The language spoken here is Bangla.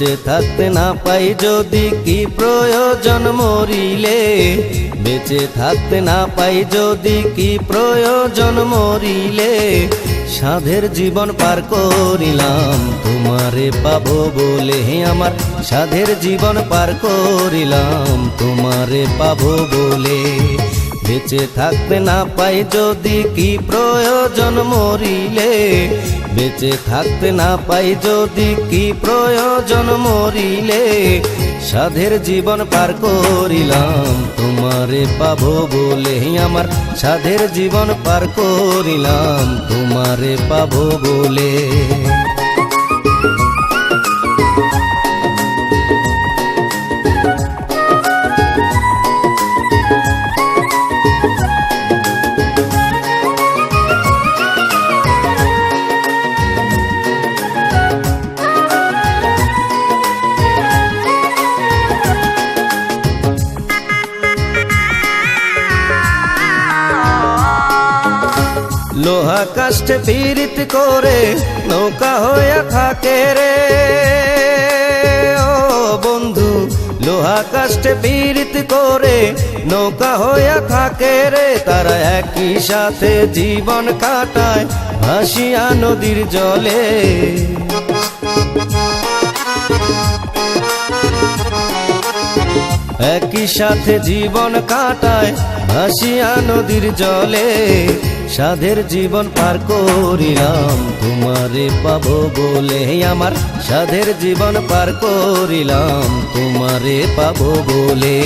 বেঁচে থাকতে না পাই যদি কি প্রয়োজন মরিলে, বেঁচে থাকতে না পাই যদি কি প্রয়োজন মরিলে, সাধের জীবন পার করিলাম তোমারে পাবো বলে, আমার সাধের জীবন পার করিলাম তোমারে পাবো বলে। বেঁচে থাকতে না পাই যদি কি প্রয়োজন মরিলে, বেঁচে থাকতে না পাই যদি কি প্রয়োজন মরিলে, সাধের জীবন পার করিলাম তোমারে পাবো বলে, আমার সাধের জীবন পার করিলাম তোমারে পাবো বলে। লোহা কাষ্ঠে পীড়িত করে নৌকা হইয়া থাকে রে ও বন্ধু, লোহা কাষ্ঠে পীড়িত করে নৌকা হইয়া থাকে রে, তারা একই সাথে জীবন কাটায় ভাসিয়া নদীর জলে। একই সাথে জীবন কাটায় ভাসিয়া নদীর জলে, সাধের জীবন পার করিলাম তোমারে পাবো বলে, আমার সাধের জীবন পার করিলাম তোমারে পাবো বলে।